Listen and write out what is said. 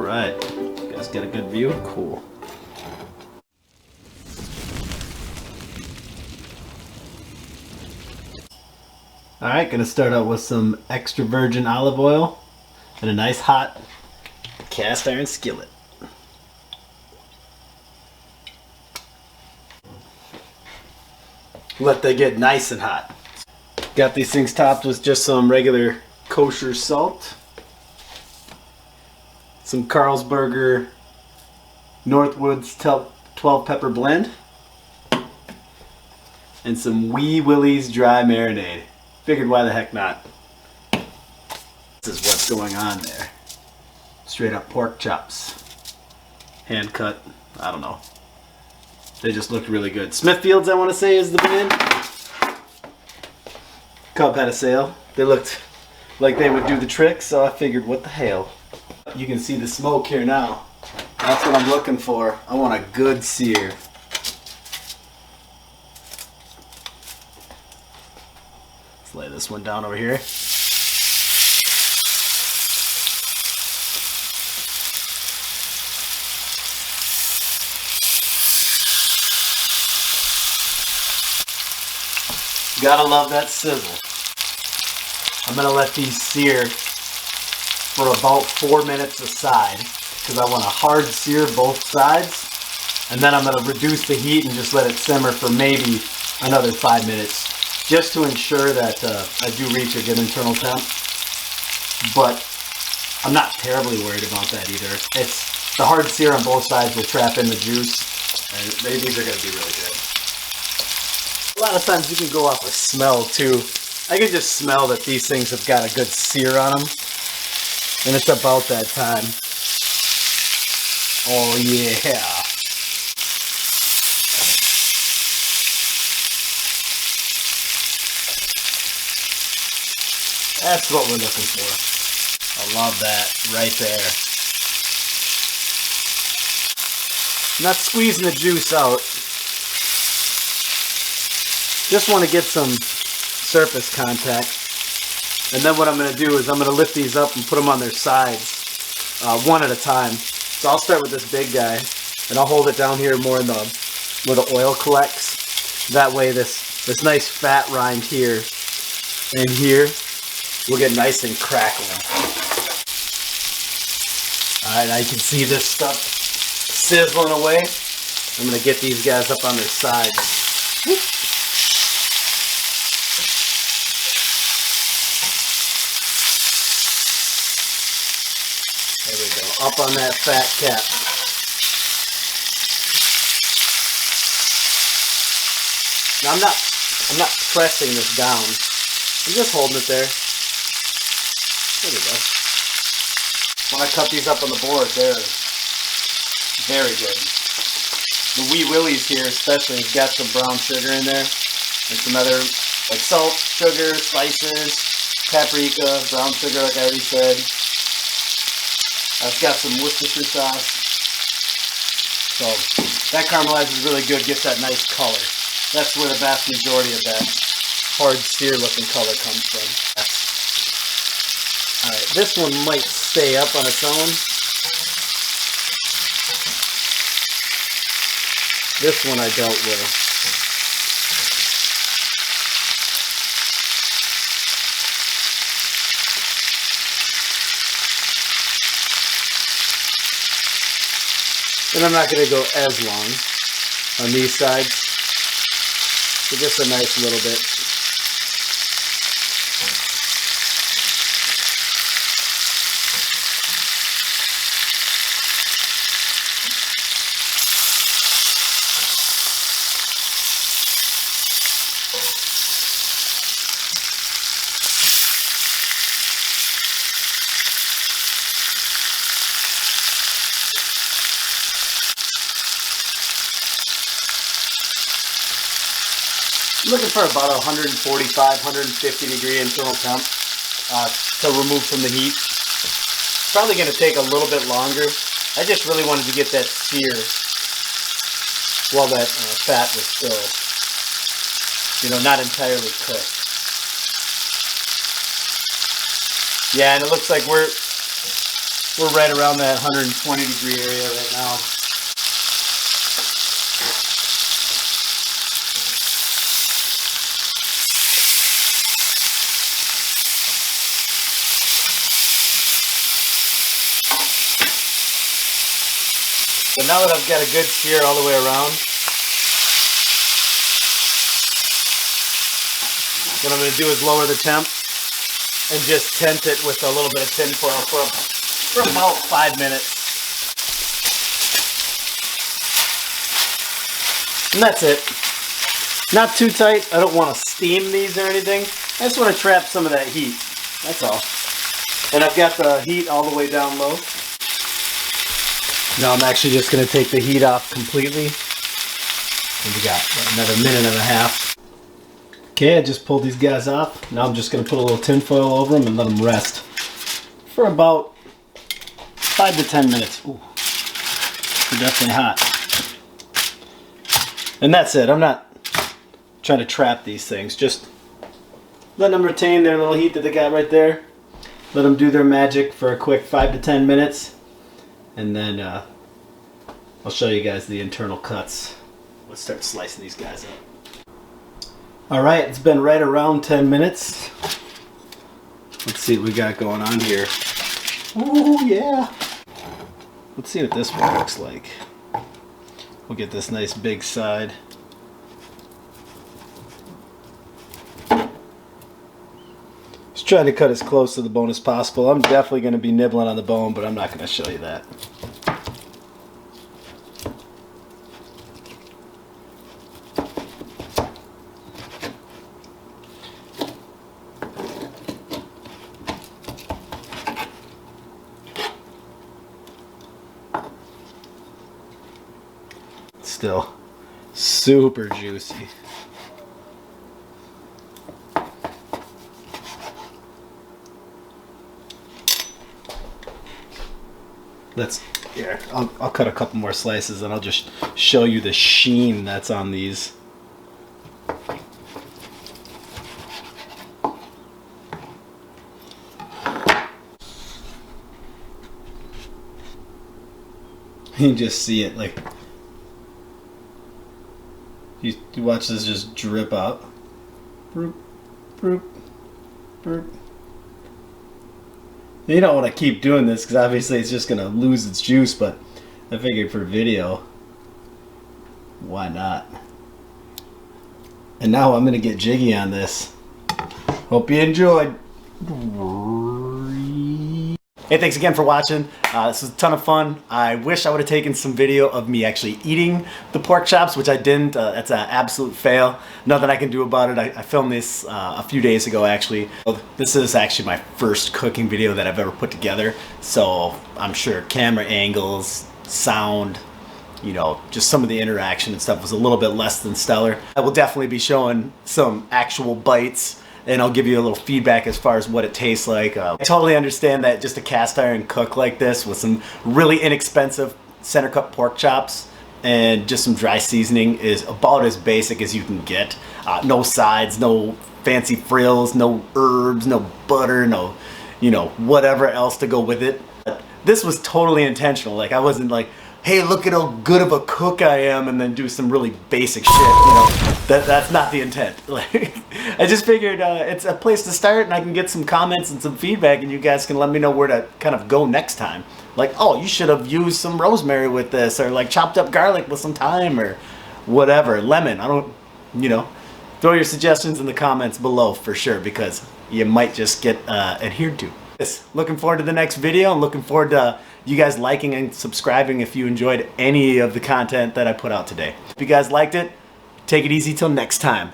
right. You guys get a good view? Cool. Alright, gonna start out with some extra virgin olive oil and a nice hot cast iron skillet. Let that get nice and hot. Got these things topped with just some regular kosher salt, some Carlsberger Northwoods 12 pepper blend, and some Wee Willie's dry marinade. Figured why the heck not. This is what's going on there. Straight up pork chops. Hand cut, I don't know. They just looked really good. Smithfield's, I want to say, is the brand. Cub had a sale. They looked like they would do the trick, so I figured, what the hell. You can see the smoke here now. That's what I'm looking for. I want a good sear. Let's lay this one down over here. Gotta love that sizzle. I'm gonna let these sear for about 4 minutes a side because I want a hard sear both sides, and then I'm gonna reduce the heat and just let it simmer for maybe another 5 minutes just to ensure that I do reach a good internal temp. But I'm not terribly worried about that either. It's the hard sear on both sides will trap in the juice, and these are gonna be really good. A lot of times you can go off with smell too. I can just smell that these things have got a good sear on them. And it's about that time. Oh yeah. That's what we're looking for. I love that right there. Not squeezing the juice out. Just want to get some surface contact. And then what I'm going to do is I'm going to lift these up and put them on their sides one at a time. So I'll start with this big guy and I'll hold it down here more in the where the oil collects. That way this nice fat rind here and here will get nice and crackling. Alright, now you can see this stuff sizzling away. I'm going to get these guys up on their sides. There we go, up on that fat cap. Now I'm not pressing this down. I'm just holding it there. There we go. When I cut these up on the board, they're very good. The Wee Willie's here especially has got some brown sugar in there and some other like salt, sugar, spices, paprika, brown sugar like I already said. I've got some Worcestershire sauce. So that caramelizes really good, gets that nice color. That's where the vast majority of that hard sear looking color comes from. Alright, this one might stay up on its own. This one I doubt will. And I'm not going to go as long on these sides, so just a nice little bit. I'm looking for about 145, 150 degree internal temp to remove from the heat. Probably going to take a little bit longer. I just really wanted to get that sear while that fat was still, not entirely cooked. Yeah, and it looks like we're We're right around that 120-degree area right now. So now that I've got a good sear all the way around, what I'm going to do is lower the temp and just tent it with a little bit of tin foil for about 5 minutes. And that's it. Not too tight. I don't want to steam these or anything. I just want to trap some of that heat. That's all. And I've got the heat all the way down low. Now I'm actually just going to take the heat off completely. And we got another minute and a half. Okay, I just pulled these guys off. Now I'm just going to put a little tin foil over them and let them rest for about 5 to 10 minutes. Ooh, they're definitely hot. And that's it. I'm not trying to trap these things. Just let them retain their little heat that they got right there. Let them do their magic for a quick 5 to 10 minutes. And then I'll show you guys the internal cuts. Let's start slicing these guys up. Alright, it's been right around 10 minutes. Let's see what we got going on here. Ooh, yeah. Let's see what this one looks like. We'll get this nice big side. Just trying to cut as close to the bone as possible. I'm definitely going to be nibbling on the bone, but I'm not going to show you that. Still super juicy. Here, I'll cut a couple more slices and I'll just show you the sheen that's on these. You just see it like, you watch this just drip out. Broop, broop, broop. You don't want to keep doing this because obviously it's just going to lose its juice, but I figured for video, why not? And now I'm going to get jiggy on this. Hope you enjoyed. Hey, thanks again for watching. This was a ton of fun. I wish I would have taken some video of me actually eating the pork chops, which I didn't. That's an absolute fail. Nothing I can do about it. I filmed this a few days ago, actually. This is actually my first cooking video that I've ever put together. So I'm sure camera angles, sound, you know, just some of the interaction and stuff was a little bit less than stellar. I will definitely be showing some actual bites, and I'll give you a little feedback as far as what it tastes like. I totally understand that just a cast iron cook like this with some really inexpensive center cut pork chops and just some dry seasoning is about as basic as you can get. No sides, no fancy frills, no herbs, no butter, no, you know, whatever else to go with it. But this was totally intentional. Like, I wasn't like, hey, look at how good of a cook I am, and then do some really basic shit, you know. That's not the intent. Like, I just figured it's a place to start, and I can get some comments and some feedback, and you guys can let me know where to kind of go next time. Like, oh, you should have used some rosemary with this, or like chopped up garlic with some thyme, or whatever, lemon. I don't, you know, throw your suggestions in the comments below for sure, because you might just get adhered to. Looking forward to the next video. I'm looking forward to you guys liking and subscribing if you enjoyed any of the content that I put out today. If you guys liked it, take it easy till next time.